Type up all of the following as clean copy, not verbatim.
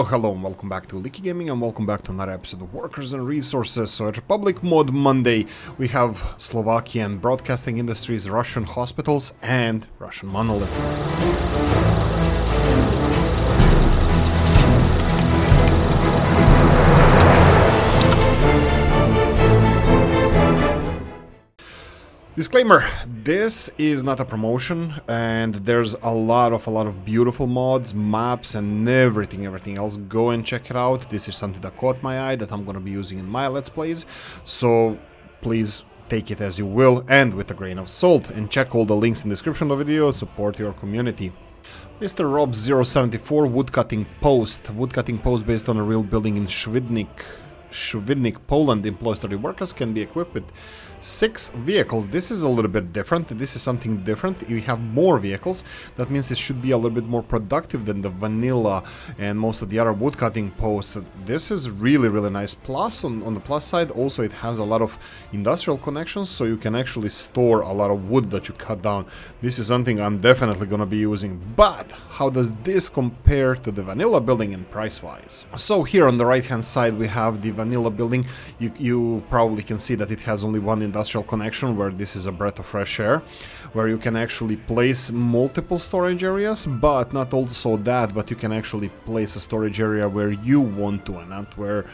Hello, and welcome back to Oolykee Gaming, and welcome back to another episode of Workers and Resources. So at Republic Mod Monday, we have Slovakian broadcasting industries, Russian hospitals, and Russian Monolith. Disclaimer, this is not a promotion, and there's a lot of beautiful mods, maps, and everything else. Go and check it out. This is something that caught my eye that I'm gonna be using in my Let's Plays, so please take it as you will and with a grain of salt, and check all the links in the description of the video. Support your community. Mr. Rob074 Woodcutting Post. Woodcutting post based on a real building in Świdnik, Poland. Employs 30 workers, can be equipped with 6 vehicles. This is a little bit different. This is something different. We have more vehicles. That means it should be a little bit more productive than the vanilla and most of the other woodcutting posts. This is really nice. Plus, on the plus side, also it has a lot of industrial connections, so you can actually store a lot of wood that you cut down. This is something I'm definitely gonna be using. But how does this compare to the vanilla building in price-wise? So here on the right-hand side we have the vanilla building. You probably can see that it has only one industrial connection, where this is a breath of fresh air, where you can actually place multiple storage areas, but not also that, but you can actually place a storage area where you want to and not where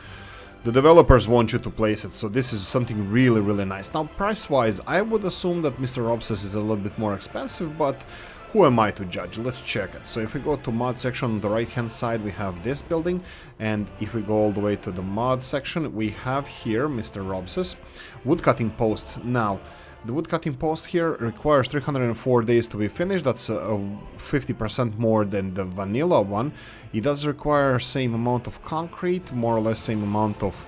the developers want you to place it. So this is something really nice. Now price-wise, I would assume that Mr. Rob says is a little bit more expensive, but who am I to judge? Let's check it. So if we go to mod section on the right hand side, we have this building, and if we go all the way to the mod section, we have here Mr. Rob's woodcutting posts. Now the woodcutting post here requires 304 days to be finished. That's 50% more than the vanilla one. It does require same amount of concrete, more or less same amount of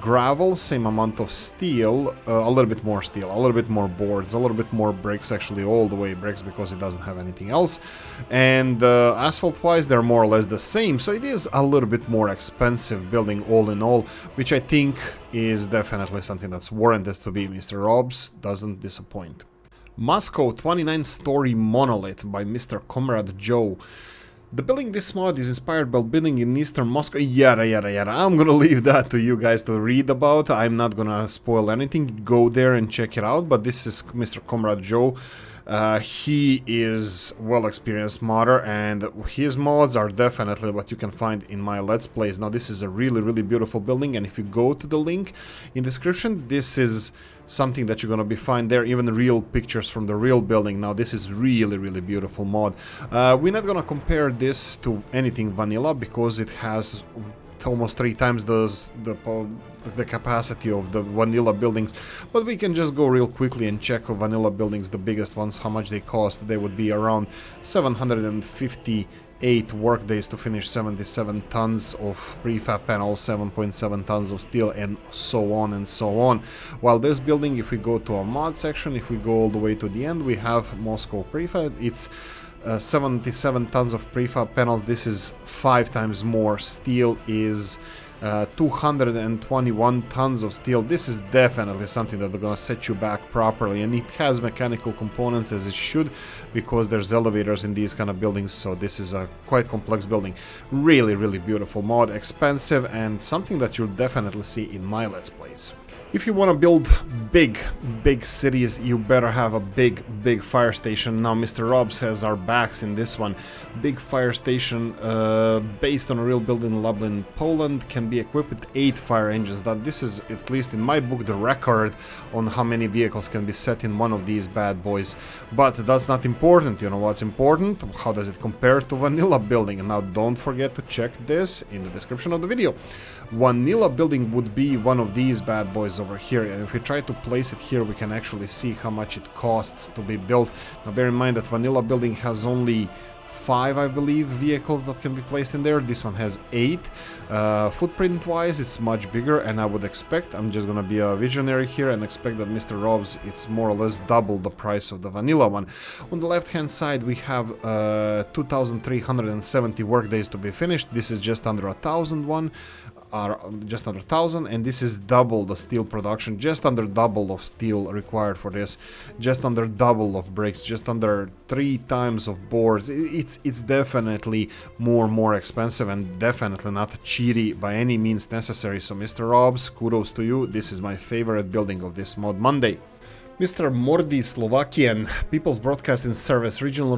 gravel, same amount of steel, a little bit more steel, a little bit more boards, a little bit more bricks, actually all the way bricks because it doesn't have anything else. And asphalt wise they're more or less the same, so it is a little bit more expensive building all in all, which I think is definitely something that's warranted to be. Mr. Rob's doesn't disappoint. Moscow 29-story monolith by Mr. Comrade Joe. The building this mod is inspired by building in eastern Moscow, yada. I'm gonna leave that to you guys to read about. I'm not gonna spoil anything. Go there and check it out. But this is Mr. Comrade Joe. He is well-experienced modder, and his mods are definitely what you can find in my Let's Plays. Now this is a really beautiful building, and if you go to the link in the description, this is something that you're gonna be find there, even real pictures from the real building. Now this is really beautiful mod. We're not gonna compare this to anything vanilla because it has almost 3 times the capacity of the vanilla buildings, but we can just go real quickly and check vanilla buildings, the biggest ones, how much they cost. They would be around 758 work days to finish, 77 tons of prefab panels, 7.7 tons of steel, and so on and so on. While this building, if we go to our mod section, if we go all the way to the end, we have Moscow prefab. It's 77 tons of prefab panels. This is 5 times more. Steel is 221 tons of steel. This is definitely something that they're gonna set you back properly, and it has mechanical components as it should, because there's elevators in these kind of buildings, so this is a quite complex building. Really beautiful mod, expensive, and something that you'll definitely see in my Let's Plays. If you want to build big cities, you better have a big fire station. Now Mr. Robs has our backs in this one. Big fire station based on a real building in Lublin, Poland, can be equipped with 8 fire engines. Now this is, at least in my book, the record on how many vehicles can be set in one of these bad boys. But that's not important. You know what's important? How does it compare to vanilla building? And now don't forget to check this in the description of the video. Vanilla building would be one of these bad boys over here, and if we try to place it here, we can actually see how much it costs to be built. Now bear in mind that vanilla building has only 5, I believe, vehicles that can be placed in there. This one has 8. Footprint wise it's much bigger, and I would expect, I'm just gonna be a visionary here and expect that Mr. Rob's, it's more or less double the price of the vanilla one. On the left hand side we have 2370 work days to be finished. This is just under 1,000 one. Are just under 1,000, and this is double the steel production, just under double of steel required for this, just under double of bricks, just under 3 times of boards. it's definitely more expensive and definitely not cheaty by any means necessary. So Mr. Robs, kudos to you. This is my favorite building of this Mod Monday. Mr. Mordi Slovakian, People's Broadcasting Service, regional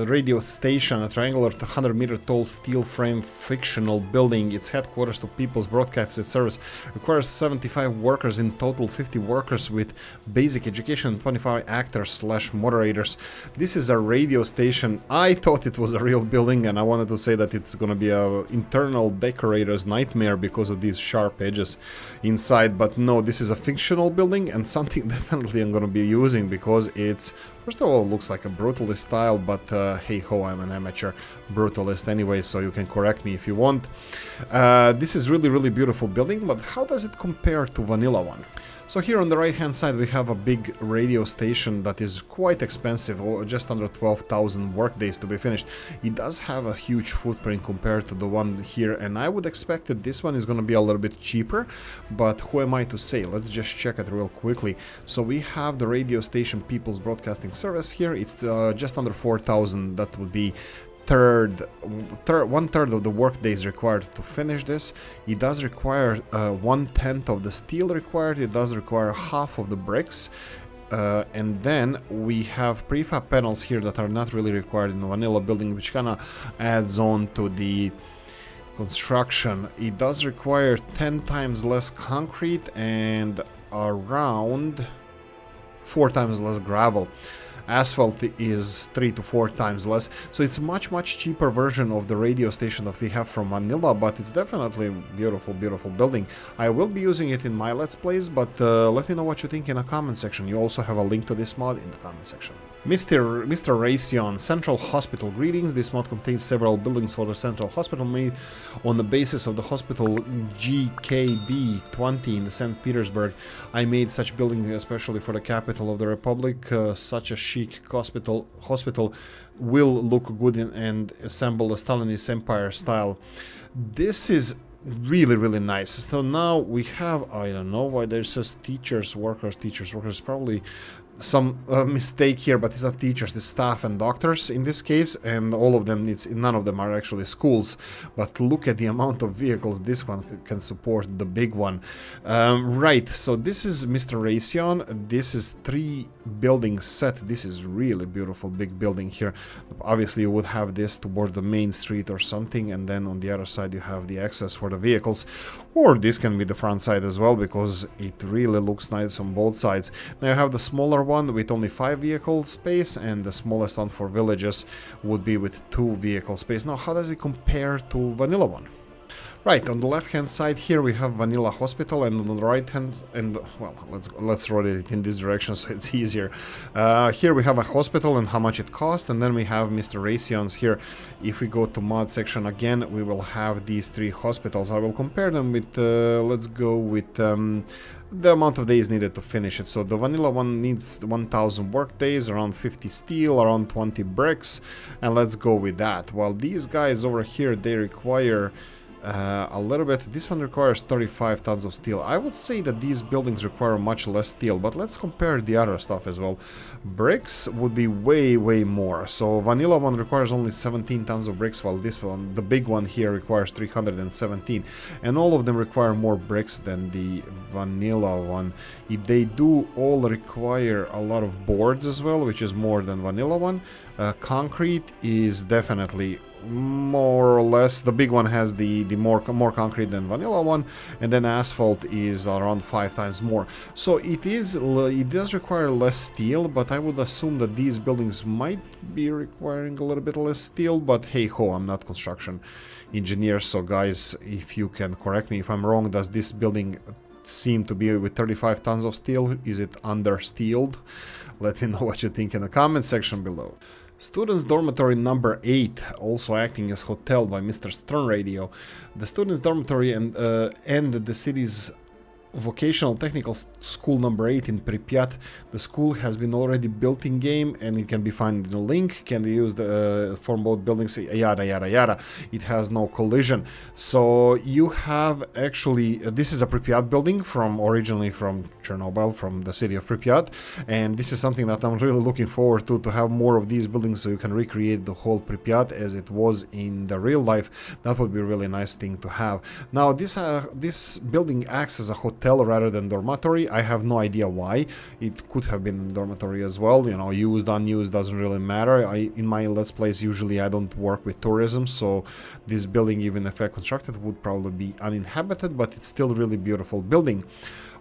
radio station, a triangular 100-meter tall steel frame fictional building. Its headquarters to People's Broadcasting Service requires 75 workers in total, 50 workers with basic education, 25 actors / moderators. This is a radio station. I thought it was a real building, and I wanted to say that it's gonna be a internal decorator's nightmare because of these sharp edges inside, but no, this is a fictional building and something definitely I'm gonna be using, because it's, first of all, looks like a brutalist style, but hey ho, I'm an amateur brutalist anyway, so you can correct me if you want. This is really beautiful building, but how does it compare to vanilla one? So here on the right hand side we have a big radio station that is quite expensive, or just under 12,000 workdays to be finished. It does have a huge footprint compared to the one here, and I would expect that this one is going to be a little bit cheaper, but who am I to say? Let's just check it real quickly. So we have the radio station People's Broadcasting Service here. It's just under 4,000. That would be one third of the work days required to finish this. It does require 1/10 of the steel required. It does require half of the bricks. And then we have prefab panels here that are not really required in the vanilla building, which kind of adds on to the construction. It does require 10 times less concrete and around 4 times less gravel. Asphalt is 3 to 4 times less, so it's much cheaper version of the radio station that we have from vanilla, but it's definitely a beautiful building. I will be using it in my Let's Plays, but let me know what you think in the comment section. You also have a link to this mod in the comment section. Mr. Raytheon, Central Hospital, greetings. This mod contains several buildings for the Central Hospital made on the basis of the hospital GKB-20 in St. Petersburg. I made such building especially for the capital of the Republic. Such a chic hospital will look good and assemble the Stalinist Empire style. This is really nice. So now we have, I don't know why there says teachers, workers, probably some mistake here, but it's not teachers, it's staff and doctors in this case, and all of them, none of them are actually schools. But look at the amount of vehicles this one can support, the big one. Right, so this is Mr. Raytheon. This is 3 building set. This is really beautiful big building here. Obviously you would have this toward the main street or something, and then on the other side you have the access for the vehicles, or this can be the front side as well, because it really looks nice on both sides. Now you have the smaller one with only 5 vehicle space, and the smallest one for villages would be with 2 vehicle space. Now how does it compare to vanilla one? Right, on the left hand side here we have Vanilla Hospital, and on the right hand, and well, let's rotate it in this direction so it's easier. Here we have a hospital and how much it costs, and then we have Mr. Raytheon's here. If we go to mod section again, we will have these 3 hospitals. I will compare them with, let's go with the amount of days needed to finish it. So the vanilla one needs 1000 work days, around 50 steel, around 20 bricks, and let's go with that. While these guys over here, they require a little bit. This one requires 35 tons of steel. I would say that these buildings require much less steel, but let's compare the other stuff as well. Bricks would be way more. So vanilla one requires only 17 tons of bricks, while this one, the big one here, requires 317, and all of them require more bricks than the vanilla one. They do all require a lot of boards as well, which is more than vanilla one. Concrete is definitely more or less, the big one has the more concrete than vanilla one, and then asphalt is around 5 times more. So it does require less steel, but I would assume that these buildings might be requiring a little bit less steel, but hey ho, I'm not construction engineer, so guys, if you can correct me if I'm wrong. Does this building seem to be with 35 tons of steel? Is it under-steeled? Let me know what you think in the comment section below. Students' dormitory number 8, also acting as hotel by Mr. Stern Radio. The students' dormitory and the city's Vocational Technical School number 8 in Pripyat. The school has been already built in game and it can be found in the link. Can be used for both buildings, yada yada yada. It has no collision. So you have actually, this is a Pripyat building from originally from Chernobyl, from the city of Pripyat, and this is something that I'm really looking forward to have more of these buildings so you can recreate the whole Pripyat as it was in the real life. That would be a really nice thing to have. Now this building acts as a hotel rather than dormitory. I have no idea why. It could have been dormitory as well, you know, used, unused, doesn't really matter. In my Let's Plays usually I don't work with tourism, so this building, even if I constructed, would probably be uninhabited, but it's still really beautiful building.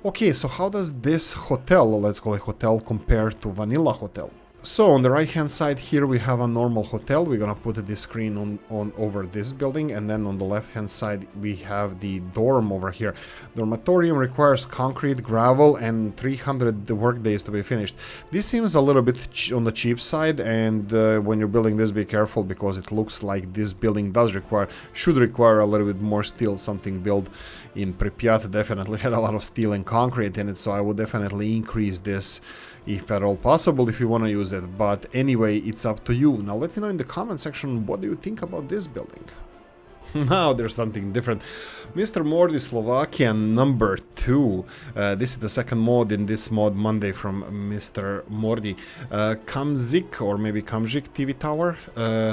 Okay, so how does this hotel, let's call it hotel, compare to vanilla hotel? So on the right hand side here we have a normal hotel. We're gonna put this screen on over this building, and then on the left hand side we have the dorm over here. Dormitorium requires concrete, gravel, and 300 work days to be finished. This seems a little bit on the cheap side, and when you're building this, be careful because it looks like this building should require a little bit more steel. Something built in Pripyat definitely had a lot of steel and concrete in it, so I would definitely increase this if at all possible, if you want to use it. But anyway, it's up to you. Now let me know in the comment section, what do you think about this building? Now there's something different. Mr. Mordi Slovakia number 2. This is the second mod in this mod Monday from Mr. Mordi. Kamzík, or maybe Kamzík TV tower,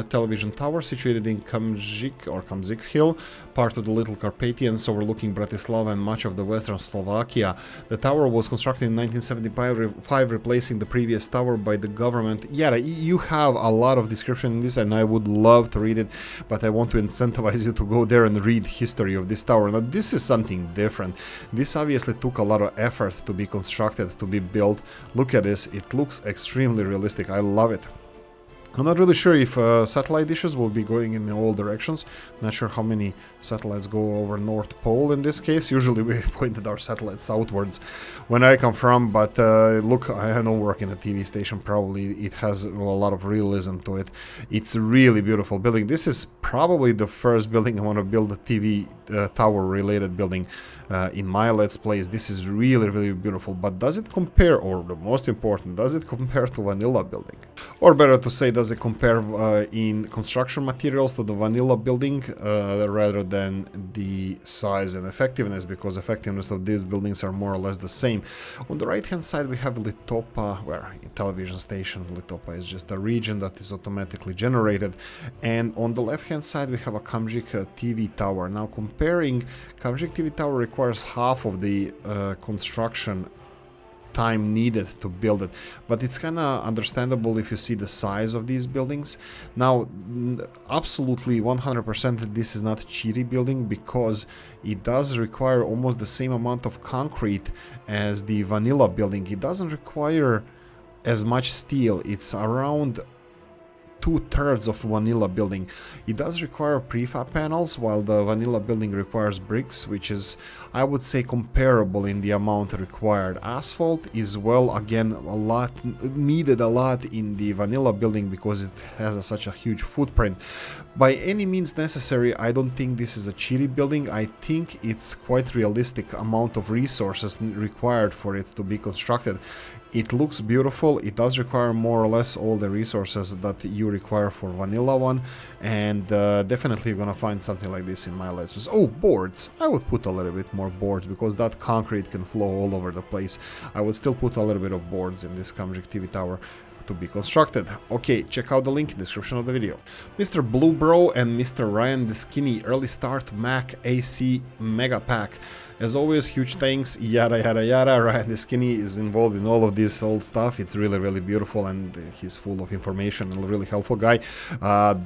television tower situated in Kamzík Hill, part of the Little Carpathians overlooking Bratislava and much of the western Slovakia. The tower was constructed in 1975, replacing the previous tower by the government. Yeah, you have a lot of description in this and I would love to read it, but I want to incentivize you to go there and read history of this tower. Now this is something different. This obviously took a lot of effort to be constructed, to be built. Look at this, it looks extremely realistic. I love it. I'm not really sure if satellite dishes will be going in all directions. Not sure how many satellites go over North Pole in this case. Usually we pointed our satellites southwards when I come from, but look, I don't work in a TV station. Probably it has a lot of realism to it. It's a really beautiful building. This is probably the first building I want to build, a TV tower related building in my Let's Plays. This is really, really beautiful, but does it compare, or the most important, does it compare to vanilla building? Or better to say, does it compare in construction materials to the vanilla building rather than the size and effectiveness, because effectiveness of these buildings are more or less the same. On the right hand side we have Litopa, where television station. Litopa is just a region that is automatically generated, and on the left hand side we have a Kamzík TV tower. Now comparing, Kamzík TV tower requires half of the construction time needed to build it, but it's kind of understandable if you see the size of these buildings. Now absolutely 100% this is not a cheaty building, because it does require almost the same amount of concrete as the vanilla building. It doesn't require as much steel. It's around 2/3 of vanilla building. It does require prefab panels, while the vanilla building requires bricks, which is, I would say, comparable in the amount required. Asphalt is, well, again, needed a lot in the vanilla building because it has such a huge footprint. By any means necessary, I don't think this is a cheaty building. I think it's quite realistic amount of resources required for it to be constructed. It looks beautiful. It does require more or less all the resources that you require for vanilla one, and definitely you're gonna find something like this in my Let's Plays. Oh, boards. I would put a little bit more boards because that concrete can flow all over the place. I would still put a little bit of boards in this Kamzík TV tower to be constructed. Okay, check out the link in the description of the video. Mr. Blue Bro and Mr. Ryan the Skinny early start Mack AC Megapack. As always, huge thanks, yada yada yada. Ryan the Skinny is involved in all of this old stuff. It's really, really beautiful, and he's full of information and a really helpful guy.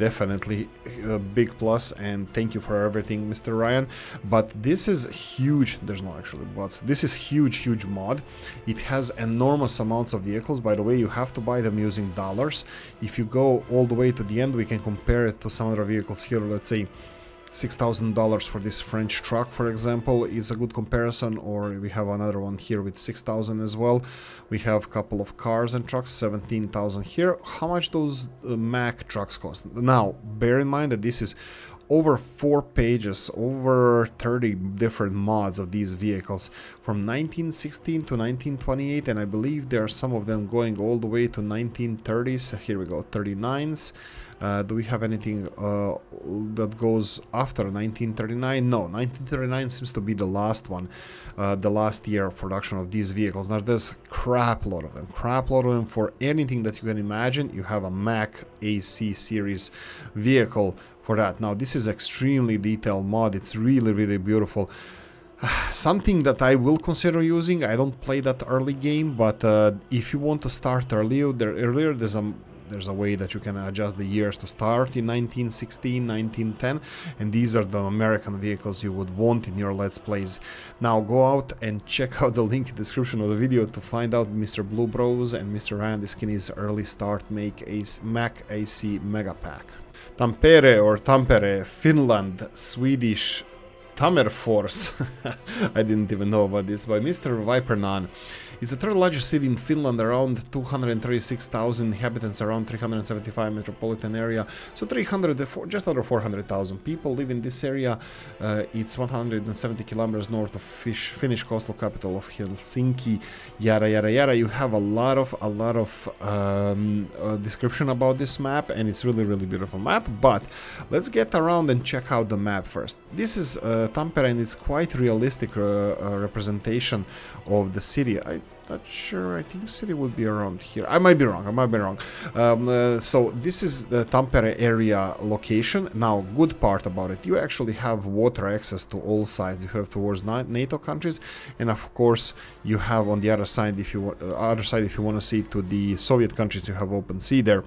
Definitely a big plus, and thank you for everything, Mr. Ryan. But this is huge. There's no actually buts. This is huge mod. It has enormous amounts of vehicles. By the way, you have to buy them using dollars. If you go all the way to the end, we can compare it to some other vehicles here. Let's say $6,000 for this French truck, for example, is a good comparison. Or we have another one here with 6,000 as well. We have a couple of cars and trucks, 17,000 here. How much those Mack trucks cost? Now, bear in mind that this is over 4 pages, over 30 different mods of these vehicles from 1916 to 1928, and I believe there are some of them going all the way to 1930s. Here we go, 39s. Do we have anything that goes after 1939? No, 1939 seems to be the last one, the last year of production of these vehicles. Now there's crap load of them, for anything that you can imagine. You have a Mack AC series vehicle for that. Now this is extremely detailed mod. It's really, really beautiful. Something that I will consider using. I don't play that early game, but if you want to start earlier, there's a way that you can adjust the years to start in 1916, 1910, and these are the American vehicles you would want in your Let's Plays. Now go out and check out the link in the description of the video to find out Mr. Blue Bros and Mr. Randy Skinny's early start Mack AC Megapack. Tampere, Finland, Swedish Tammerfors. I didn't even know about this, by Mr. Vipernan. It's the third largest city in Finland, around 236,000 inhabitants, around 375 metropolitan area. So just under 400,000 people live in this area. It's 170 kilometers north of Finnish coastal capital of Helsinki. Yada yada yada. You have a lot of description about this map, and it's really, really beautiful map. But let's get around and check out the map first. This is Tampere, and it's quite realistic representation of the city. I'm not sure. I think the city would be around here. I might be wrong. So this is the Tampere area location. Now, good part about it, you actually have water access to all sides. You have towards NATO countries, and of course you have on the other side, if you want to see to the Soviet countries, you have open sea there.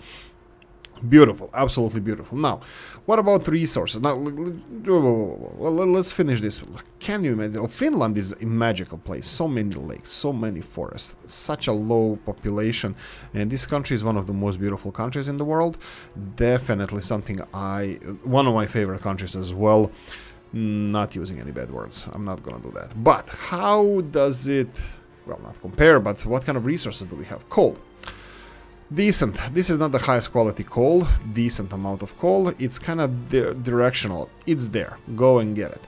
Beautiful, absolutely beautiful. Now, what about resources? Now, let's finish this. Can you imagine? Finland is a magical place. So many lakes, so many forests, such a low population, and this country is one of the most beautiful countries in the world. Definitely one of my favorite countries as well. Not using any bad words. I'm not gonna do that. But how does it? Well, not compare, but what kind of resources do we have? Coal. Decent. This is not the highest quality coal. Decent amount of coal. It's kind of directional. It's there. Go and get it.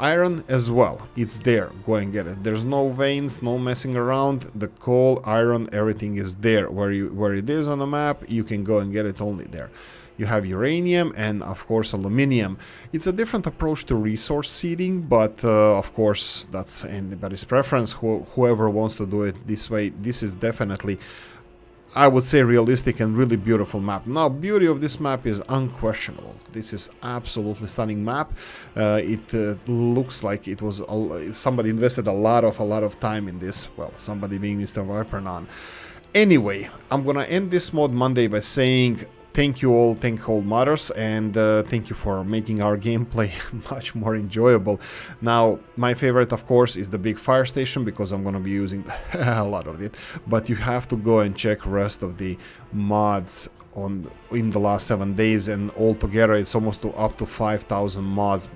Iron as well. It's there. Go and get it. There's no veins, no messing around. The coal, iron, everything is there. Where it is on the map, you can go and get it only there. You have uranium and, of course, aluminium. It's a different approach to resource seeding, but, of course, that's anybody's preference. Whoever wants to do it this way, this is definitely, I would say, realistic and really beautiful map. Now, beauty of this map is unquestionable. This is absolutely stunning map. It looks like it was somebody invested a lot of time in this. Well, somebody being Mr. Vipernan. Anyway, I'm gonna end this mod Monday by saying thank you all modders, and thank you for making our gameplay much more enjoyable. Now, my favorite, of course, is the big fire station, because I'm gonna be using a lot of it. But you have to go and check rest of the mods in the last 7 days, and altogether it's almost up to 5,000 mods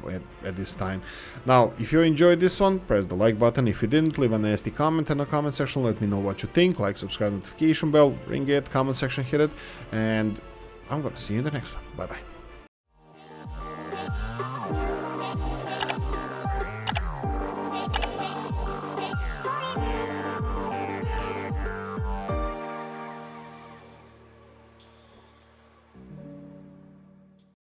at this time. Now, if you enjoyed this one, press the like button. If you didn't, leave a nasty comment in the comment section. Let me know what you think. Like, subscribe, notification bell, ring it, comment section, hit it, and I'm gonna see you in the next one. Bye bye.